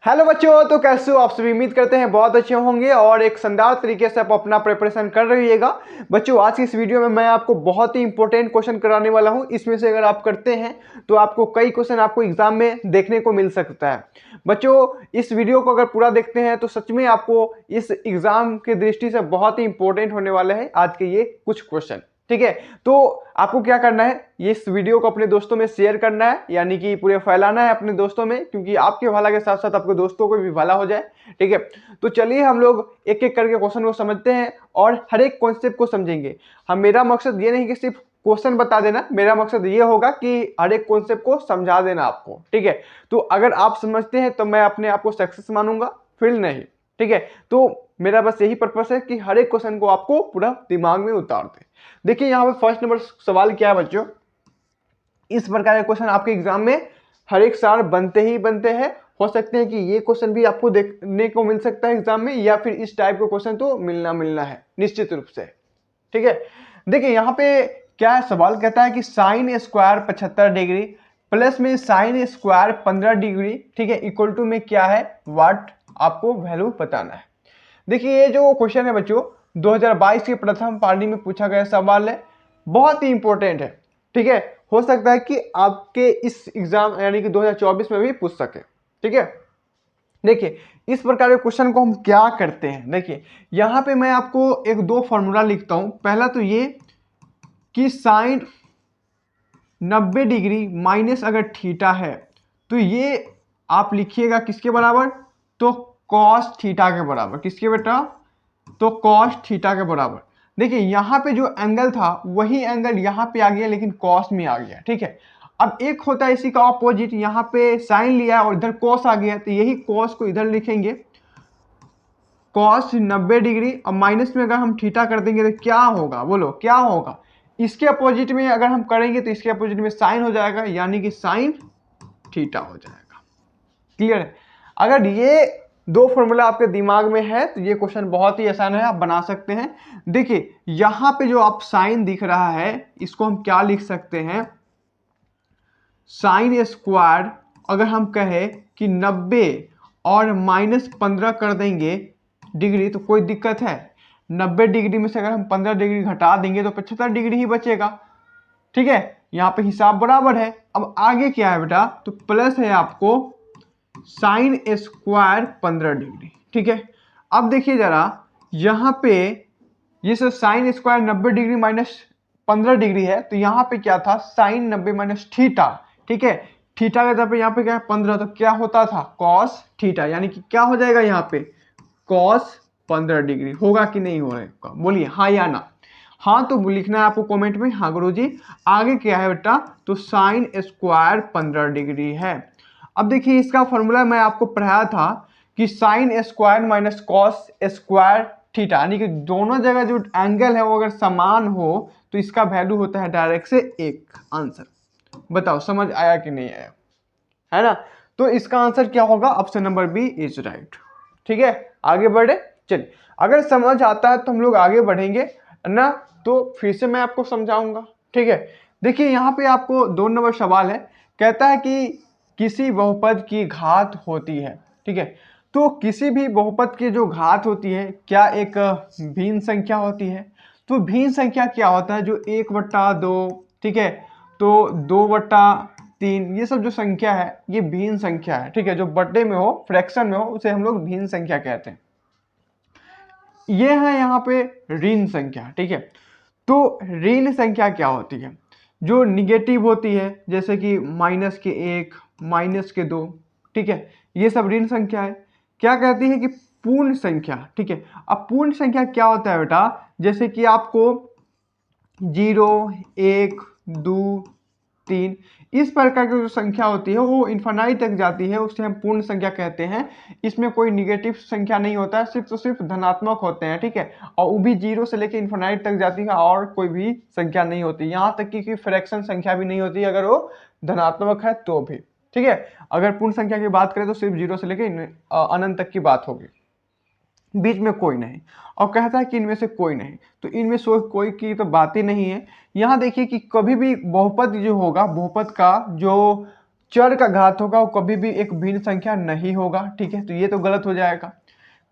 Hello बच्चों, तो कैसे हो आप सभी। उम्मीद करते हैं बहुत अच्छे होंगे और एक शानदार तरीके से आप अपना प्रिपरेशन कर रहिएगा। बच्चों, आज की इस वीडियो में मैं आपको बहुत ही इंपॉर्टेंट क्वेश्चन कराने वाला हूं। इसमें से अगर आप करते हैं तो आपको कई क्वेश्चन आपको एग्जाम में देखने को मिल सकता है। बच्चों, इस वीडियो को अगर पूरा देखते हैं तो सच में आपको इस एग्जाम की दृष्टि से बहुत ही इंपॉर्टेंट होने वाले हैं आज के ये कुछ क्वेश्चन। ठीक है, तो आपको क्या करना है, ये इस वीडियो को अपने दोस्तों में शेयर करना है, यानी कि पूरे फैलाना है अपने दोस्तों में, क्योंकि आपके भला के साथ साथ आपके दोस्तों को भी भला हो जाए। ठीक है, तो चलिए हम लोग एक एक करके क्वेश्चन को समझते हैं और हर एक कॉन्सेप्ट को समझेंगे। हम मेरा मकसद ये नहीं कि सिर्फ क्वेश्चन बता देना, मेरा मकसद ये होगा कि हर एक कॉन्सेप्ट को समझा देना आपको। ठीक है, तो अगर आप समझते हैं तो मैं अपने आप को सक्सेस मानूंगा, फिर नहीं। ठीक है, तो मेरा बस यही पर्पस है कि हर एक क्वेश्चन को आपको पूरा दिमाग में उतार दे। देखिए यहाँ पे फर्स्ट नंबर सवाल क्या है बच्चों, इस प्रकार के क्वेश्चन आपके एग्जाम में हर एक साल बनते ही बनते हैं। हो सकते हैं कि ये क्वेश्चन भी आपको देखने को मिल सकता है एग्जाम में, या फिर इस टाइप का क्वेश्चन तो मिलना है निश्चित रूप से। ठीक है, देखिए यहाँ पे क्या है, सवाल कहता है कि साइन स्क्वायर 75 डिग्री प्लस में साइन स्क्वायर 15 डिग्री, ठीक है, इक्वल टू में क्या है, व्हाट, आपको वैल्यू बताना है। देखिए ये जो क्वेश्चन है बच्चों 2022 के प्रथम पारी में पूछा गया सवाल है, बहुत ही इंपॉर्टेंट है। ठीक है, हो सकता है कि आपके इस एग्जाम यानी कि 2024 में भी पूछ सके। ठीक है, देखिए इस प्रकार के क्वेश्चन को हम क्या करते हैं। देखिए यहां पे मैं आपको एक दो फॉर्मूला लिखता हूं। पहला तो ये कि साइन 90 डिग्री माइनस अगर थीटा है तो ये आप लिखिएगा किसके बराबर, तो कॉस थीटा के बराबर। किसके बेटा, तो कॉस थीटा के बराबर। देखिए यहाँ पे जो एंगल था वही एंगल यहाँ पे आ गया, लेकिन कॉस में आ गया। ठीक है, अब एक होता है इसी का ऑपोजिट, यहाँ पे साइन लिया और इधर कॉस आ गया, तो यही कॉस को इधर लिखेंगे, कॉस 90 डिग्री, और माइनस में अगर हम थीटा कर देंगे तो क्या होगा, बोलो क्या होगा। इसके अपोजिट में अगर हम करेंगे तो इसके अपोजिट में साइन हो जाएगा, यानी कि साइन थीटा हो जाएगा। क्लियर है। अगर ये दो फॉर्मूला आपके दिमाग में है तो ये क्वेश्चन बहुत ही आसान है, आप बना सकते हैं। देखिए यहां पे जो आप साइन दिख रहा है इसको हम क्या लिख सकते हैं, साइन स्क्वायर अगर हम कहें कि 90 और -15 कर देंगे डिग्री तो कोई दिक्कत है। 90 डिग्री में से अगर हम 15 डिग्री घटा देंगे तो 75 डिग्री ही बचेगा। ठीक है, यहाँ पे हिसाब बराबर है। अब आगे क्या है बेटा, तो प्लस है आपको साइन स्क्वायर 15 डिग्री। ठीक है, अब देखिए जरा यहाँ पे ये सब sine square 90 degree minus 15 degree है, तो यहाँ पे क्या था, साइन 90 माइनस थीटा। ठीक है, थीटा के जगह पे यहाँ पे क्या है 15, तो क्या होता था कॉस थीटा, यानी कि क्या हो जाएगा यहाँ पे कॉस 15 डिग्री। होगा कि नहीं हो रहा, बोलिए हाँ या ना। हाँ तो लिखना है आपको कमेंट में हाँ गुरुजी। आगे क्या है बेटा, तो साइन स्क्वायर 15 डिग्री है। अब देखिए इसका फॉर्मूला मैं आपको पढ़ाया था कि sine square minus cos square theta, यानी कि दोनों जगह जो एंगल है वो अगर समान हो तो इसका वैल्यू होता है डायरेक्ट से एक। आंसर बताओ समझ आया कि नहीं आया, है ना। तो इसका आंसर क्या होगा, option number B is right. ठीक है, आगे बढ़े। चलिए अगर समझ आता है तो हम लोग आगे बढ़ेंगे ना, तो फिर से मैं आपको समझाऊंगा। ठीक है, देखिए यहाँ पे आपको 2 नंबर सवाल है, कहता है कि किसी बहुपद की घात होती है। ठीक है, तो किसी भी बहुपद की जो घात होती है क्या एक भिन्न संख्या होती है। तो भिन्न संख्या क्या होता है, जो 1/2, ठीक है, तो 2/3, ये सब जो संख्या है ये भिन्न संख्या है। ठीक है, जो बटे में हो, फ्रैक्शन में हो, उसे हम लोग भिन्न संख्या कहते हैं। ये है यहाँ पे ऋण संख्या। ठीक है, तो ऋण संख्या क्या होती है, जो निगेटिव होती है, जैसे कि -1, -2। ठीक है, ये सब ऋण संख्या है। क्या कहती है कि पूर्ण संख्या। ठीक है, अब पूर्ण संख्या क्या होता है बेटा, जैसे कि आपको 0, 1, 2, 3 इस प्रकार की जो संख्या होती है वो इन्फिनाइट तक जाती है, उसे हम पूर्ण संख्या कहते हैं। इसमें कोई निगेटिव संख्या नहीं होता है, सिर्फ तो सिर्फ धनात्मक होते हैं। ठीक है, और वो भी 0 से लेकर इन्फिनाइट तक जाती है और कोई भी संख्या नहीं होती, यहाँ तक कि फ्रैक्शन संख्या भी नहीं होती अगर वो धनात्मक है तो भी। ठीक है, अगर पूर्ण संख्या की बात करें तो सिर्फ 0 से लेकर अनंत तक की बात होगी, बीच में कोई नहीं। और कहता है कि इनमें से कोई नहीं, तो इनमें से कोई की तो बात ही नहीं है। यहाँ देखिए कि कभी भी बहुपद जो होगा, बहुपद का जो चर का घात होगा वो कभी भी एक भिन्न संख्या नहीं होगा, ठीक है, तो ये तो गलत हो जाएगा।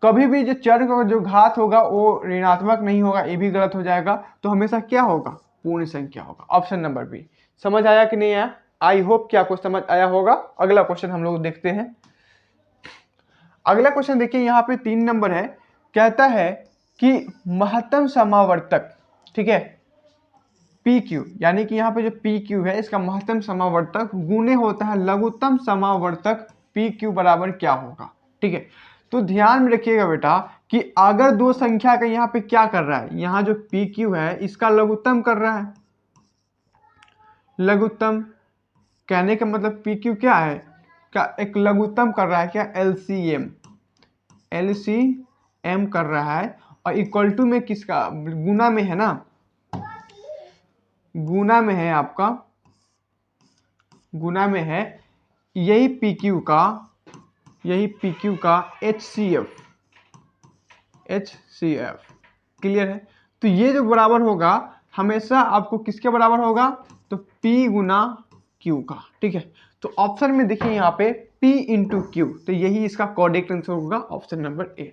कभी भी जो चर का जो घात होगा वो ऋणात्मक नहीं होगा, ये भी गलत हो जाएगा। तो हमेशा क्या होगा, पूर्ण संख्या होगा। Option number B. समझ आया कि नहीं आया? आई होप कि आपको समझ आया होगा। अगला क्वेश्चन हम लोग देखते हैं। अगला क्वेश्चन देखिए, यहाँ पे 3 नंबर है, कहता है कि महत्तम समावर्तक, ठीक है, पी क्यू, यानी कि यहाँ पे जो पी क्यू है इसका महत्तम समावर्तक गुणे होता है लघुत्तम समावर्तक पी क्यू बराबर क्या होगा, ठीक है। तो ध्यान में रखिएगा बेटा कि अगर दो संख्या का यहाँ पे क्या कर रहा है, यहाँ जो पी क्यू है इसका लघुत्तम कर रहा है। लघुत्तम कहने का मतलब पी क्यू क्या है, क्या एक लघुत्तम कर रहा है, क्या एलसीएम, एलसीएम कर रहा है। और इक्वल टू में किसका, गुना में है ना, गुना में है आपका, गुना में है यही पी क्यू का, यही पी क्यू का एचसीएफ, एचसीएफ, क्लियर है। तो ये जो बराबर होगा हमेशा आपको किसके बराबर होगा, तो P गुना Q का, ठीक है। तो ऑप्शन में देखिए यहाँ पे P इंटू क्यू, तो यही इसका करेक्ट आंसर होगा, ऑप्शन नंबर ए।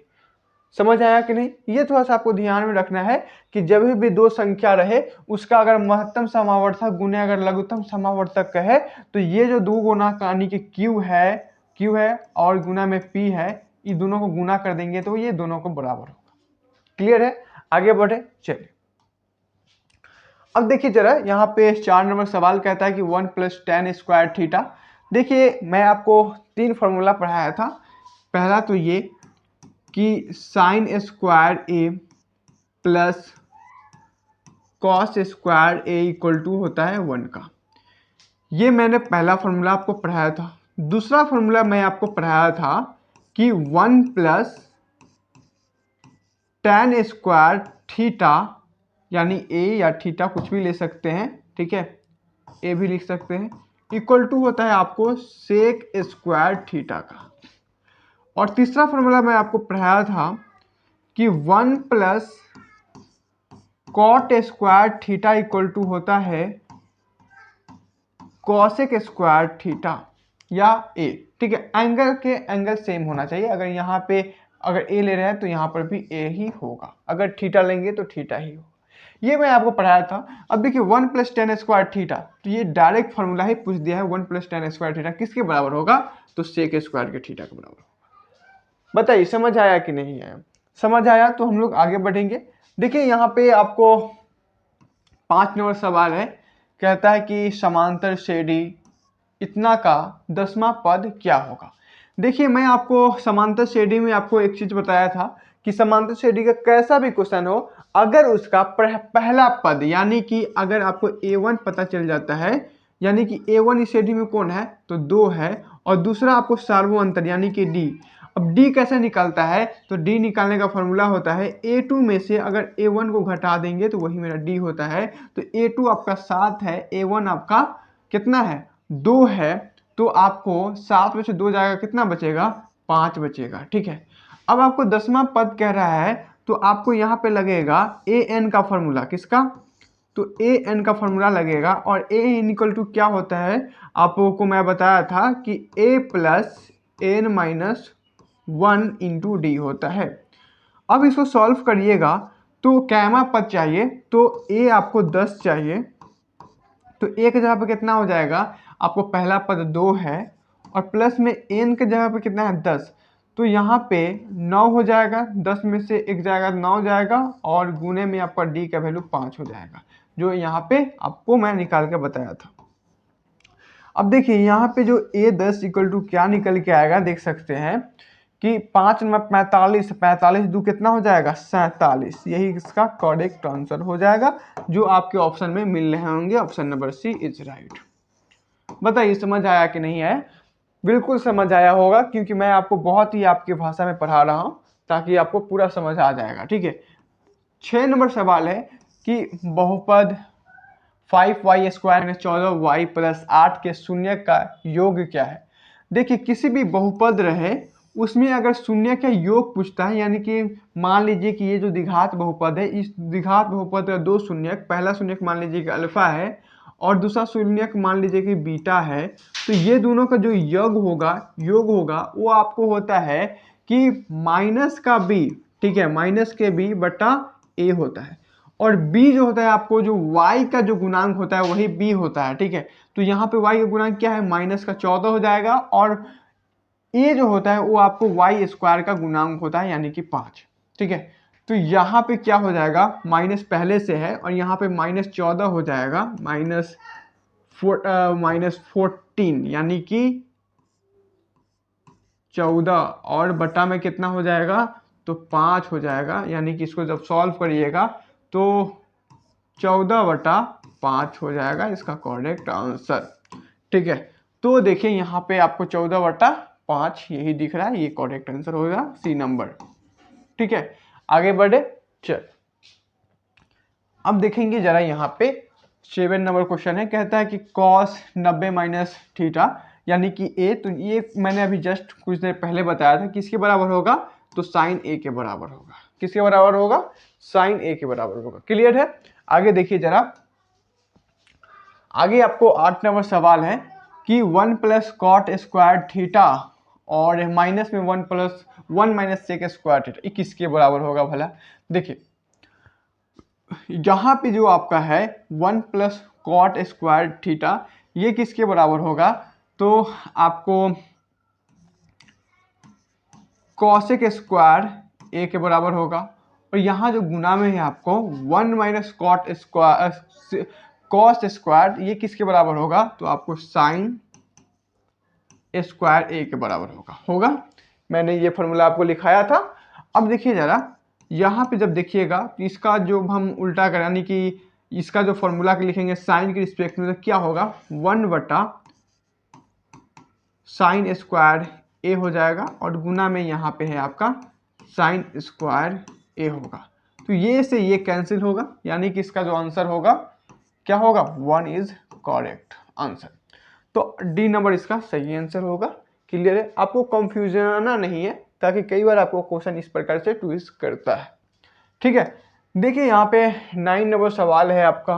समझ आया कि नहीं? ये थोड़ा सा आपको ध्यान में रखना है कि जब भी दो संख्या रहे उसका अगर महत्तम समावर्तक गुने अगर लघुत्तम समावर्तक है तो ये जो दो गुना यानी कि क्यू है और गुना में P है, ये दोनों को गुना कर देंगे तो ये दोनों को बराबर होगा। क्लियर है? आगे बढ़े, चलिए। अब देखिए जरा यहाँ पे 4 नंबर सवाल कहता है कि 1 + tan स्क्वायर थीटा। देखिए मैं आपको 3 फॉर्मूला पढ़ाया था। पहला तो ये कि sine square A plus cos square A equal to होता है 1 का, ये मैंने पहला फॉर्मूला आपको पढ़ाया था। दूसरा फॉर्मूला मैं आपको पढ़ाया था कि 1 + tan स्क्वायर थीटा, यानी ए या थीटा कुछ भी ले सकते हैं, ठीक है, ए भी लिख सकते हैं, इक्वल टू होता है आपको सेक स्क्वायर थीटा का। और तीसरा फॉर्मूला मैं आपको पढ़ाया था कि 1 + cot square theta equal to होता है कॉसेक स्क्वायर थीटा या ए, ठीक है। एंगल के एंगल सेम होना चाहिए, अगर यहाँ पे अगर ए ले रहे हैं तो यहाँ पर भी ए ही होगा, अगर थीटा लेंगे तो थीटा ही होगा। ये मैं आपको पढ़ाया था। अब देखिए 1 + tan स्क्वायर थीटा, तो ये डायरेक्ट फॉर्मूला ही पूछ दिया है। 1 + tan स्क्वायर थीटा किसके बराबर होगा, तो सेक स्क्वायर के थीटा के बराबर होगा। बताइए समझ आया कि नहीं आया? समझ आया तो हम लोग आगे बढ़ेंगे। देखिए यहाँ पे आपको 5 नंबर सवाल है, कहता है कि समांतर श्रेणी इतना का 10वां पद क्या होगा। देखिए मैं आपको समांतर श्रेणी में आपको एक चीज बताया था कि समांतर श्रेणी का कैसा भी क्वेश्चन हो, अगर उसका पहला पद यानी कि अगर आपको a1 पता चल जाता है, यानी कि a1 इस श्रेणी में कौन है, तो 2 है, और दूसरा आपको सार्वअंतर यानी कि d। अब d कैसे निकालता है, तो d निकालने का फॉर्मूला होता है a2 में से अगर a1 को घटा देंगे तो वही मेरा d होता है। तो a2 आपका 7 है, a1 आपका कितना है, 2 है, तो आपको 7 में से 2 जाएगा, कितना बचेगा, 5 बचेगा, ठीक है। अब आपको 10वां पद कह रहा है तो आपको यहाँ पे लगेगा an का फॉर्मूला, किसका, तो an का फॉर्मूला लगेगा। और an इक्वल टू क्या होता है, आपको मैं बताया था कि a + n - 1 इंटू डी होता है। अब इसको सॉल्व करिएगा तो कैमा पद चाहिए, तो a आपको 10 चाहिए, तो a के जगह पे कितना हो जाएगा, आपको पहला पद 2 है और प्लस में n के जगह पे कितना है 10, तो यहाँ पे 9 हो जाएगा, 10 में से 1 जाएगा 9 जाएगा, और गुने में आपका d का वैल्यू 5 हो जाएगा, जो यहाँ पे आपको मैं निकाल के बताया था। अब देखिए यहाँ पे जो a10 इक्वल टू क्या निकल के आएगा, देख सकते हैं कि 5 में 45, 45 दो कितना हो जाएगा, 47, यही इसका करेक्ट आंसर हो जाएगा, जो आपके ऑप्शन में मिल रहे होंगे। Option number C is right. बताइए समझ आया कि नहीं है? बिल्कुल समझ आया होगा, क्योंकि मैं आपको बहुत ही आपकी भाषा में पढ़ा रहा हूँ ताकि आपको पूरा समझ आ जाएगा, ठीक है। 6 नंबर सवाल है कि बहुपद 5y² - 14y + 8 के शून्य का योग क्या है। देखिए किसी भी बहुपद रहे उसमें अगर शून्य का योग पूछता है, यानी कि मान लीजिए कि ये जो द्विघात बहुपद है, इस द्विघात बहुपद का 2 शून्यक, पहला शून्यक मान लीजिए कि अल्फा है और दूसरा शून्यक मान लीजिए कि बीटा है, तो ये दोनों का जो योग होगा वो आपको होता है कि माइनस का बी, ठीक है, माइनस के बी बटा ए होता है। और b जो होता है आपको जो y का जो गुणांक होता है वही b होता है, ठीक है। तो यहाँ पे y का गुणांक क्या है, माइनस का 14 हो जाएगा, और a जो होता है वो आपको y स्क्वायर का गुणांक होता है यानी कि 5, ठीक है। तो यहाँ पे क्या हो जाएगा, माइनस पहले से है और यहाँ पे -14 हो जाएगा, -14 यानी कि 14, और बटा में कितना हो जाएगा, तो 5 हो जाएगा, यानी कि इसको जब सॉल्व करिएगा तो 14/5 हो जाएगा इसका करेक्ट आंसर, ठीक है। तो देखिए यहाँ पे आपको 14/5 यही दिख रहा है, ये करेक्ट आंसर होगा सी नंबर, ठीक है। आगे बढ़े, चल अब देखेंगे जरा यहाँ पे 7 नंबर क्वेश्चन है, कहता है कि cos 90 - थीटा यानी कि a, तो ये मैंने अभी जस्ट कुछ देर पहले बताया था किसके बराबर होगा, तो साइन a के बराबर होगा। किसके बराबर होगा, साइन a के बराबर होगा। क्लियर है। आगे देखिए जरा, आगे आपको 8 नंबर सवाल है कि 1 + cot स्क्वायर थीटा और माइनस में 1 + 1 - sec स्क्वायर थीटा, ये किसके बराबर होगा भला। देखिए यहाँ पे जो आपका है 1 + cot स्क्वायर थीटा, ये किसके बराबर होगा, तो आपको cosec स्क्वायर a के बराबर होगा। और यहाँ जो गुना में है आपको 1 - cot स्क्वायर cos स्क्वायर, ये किसके बराबर होगा, तो आपको साइन स्क्वायर a के बराबर होगा। मैंने ये फॉर्मूला आपको लिखाया था। अब देखिए जरा यहाँ पे जब देखिएगा तो इसका जो हम उल्टा करें, यानी कि इसका जो फॉर्मूला के लिखेंगे साइन के रिस्पेक्ट में, तो क्या होगा, 1/sin स्क्वायर a हो जाएगा, और गुना में यहाँ पे है आपका साइन स्क्वायर a होगा। तो ये से ये कैंसिल होगा, यानी कि इसका जो आंसर होगा क्या होगा, 1 इज करेक्ट आंसर। तो डी नंबर इसका सही आंसर होगा। क्लियर है, आपको कंफ्यूजन आना नहीं है, ताकि कई बार आपको क्वेश्चन इस प्रकार से ट्विस्ट करता है, ठीक है। देखिए यहाँ पे 9 नंबर सवाल है आपका,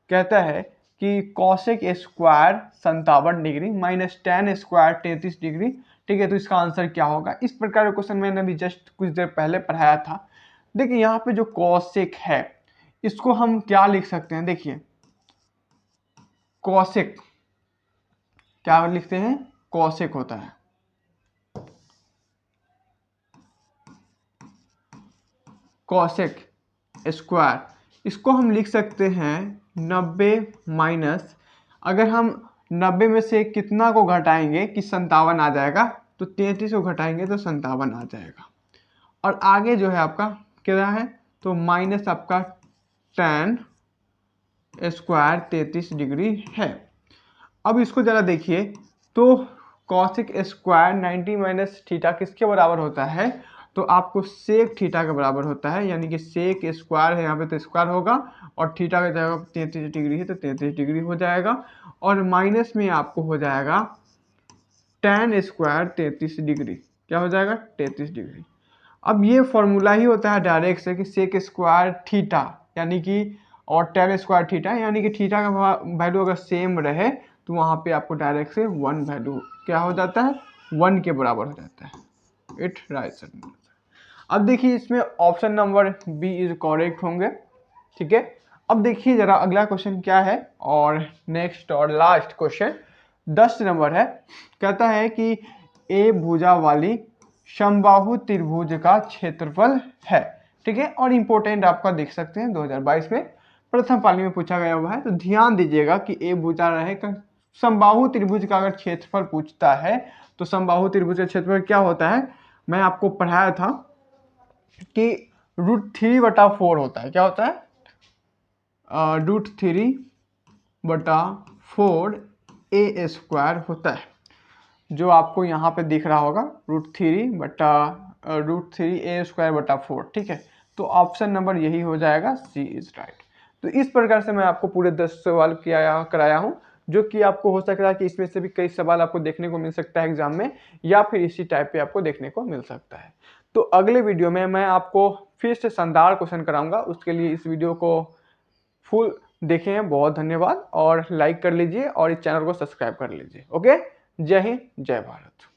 कहता है कि cosec square 57 degree minus tan square 33 degree, ठीक है। तो इसका आंसर क्या होगा, इस प्रकार का क्वेश्चन मैंने अभी जस्ट कुछ देर पहले पढ़ाया था। देखिए यहाँ पे जो कॉसेक है इसको हम क्या लिख सकते हैं, देखिए कॉसेक क्या लिखते हैं, कॉसेक होता है कॉसेक स्क्वायर, इसको हम लिख सकते हैं 90 माइनस, अगर हम 90 में से कितना को घटाएंगे कि 57 आ जाएगा, तो 33 को घटाएंगे तो 57 आ जाएगा। और आगे जो है आपका क्या है, तो माइनस आपका tan स्क्वायर 33 डिग्री है। अब इसको जरा देखिए, तो कॉसिक स्क्वायर 90 - थीटा किसके बराबर होता है, तो आपको सेक थीटा के बराबर होता है, यानी कि सेक स्क्वायर है यहाँ पे तो स्क्वायर होगा, और थीटा की जगह 33 डिग्री है तो 33 डिग्री हो जाएगा, और माइनस में आपको हो जाएगा tan स्क्वायर 33 डिग्री, क्या हो जाएगा 33 डिग्री। अब ये फॉर्मूला ही होता है डायरेक्ट से कि सेक स्क्वायर थीटा यानी कि और tan स्क्वायर थीटा, यानी कि थीटा का वैल्यू अगर सेम रहे तो वहाँ पे आपको डायरेक्ट से 1 वैल्यू क्या हो जाता है, 1 के बराबर हो जाता है। It right. अब देखिए इसमें option number B is correct होंगे, ठीक है। अब देखिए जरा अगला क्वेश्चन क्या है, और नेक्स्ट और लास्ट क्वेश्चन 10 नंबर है, कहता है कि ए भुजा वाली समबाहु त्रिभुज का क्षेत्रफल है, ठीक है। और इम्पोर्टेंट आपका देख सकते हैं 2022 में प्रथम पाली में पूछा गया हुआ है। तो ध्यान दीजिएगा कि ए भुजा रहेगा, समबाहु त्रिभुज का अगर क्षेत्रफल पूछता है तो समबाहु त्रिभुज का क्षेत्रफल क्या होता है, मैं आपको पढ़ाया था कि √3/4 होता है। क्या होता है, √3/4 ए स्क्वायर होता है, जो आपको यहाँ पे दिख रहा होगा √3 ठीक है। तो ऑप्शन नंबर यही हो जाएगा, सी इज राइट। तो इस प्रकार से मैं आपको पूरे 10 सवाल कराया हूँ, जो कि आपको हो सकता है कि इसमें से भी कई सवाल आपको देखने को मिल सकता है एग्जाम में, या फिर इसी टाइप पे आपको देखने को मिल सकता है। तो अगले वीडियो में मैं आपको फिर से शानदार क्वेश्चन कराऊंगा, उसके लिए इस वीडियो को फुल देखे हैं, बहुत धन्यवाद, और लाइक कर लीजिए और इस चैनल को सब्सक्राइब कर लीजिए। ओके, जय हिंद, जय भारत।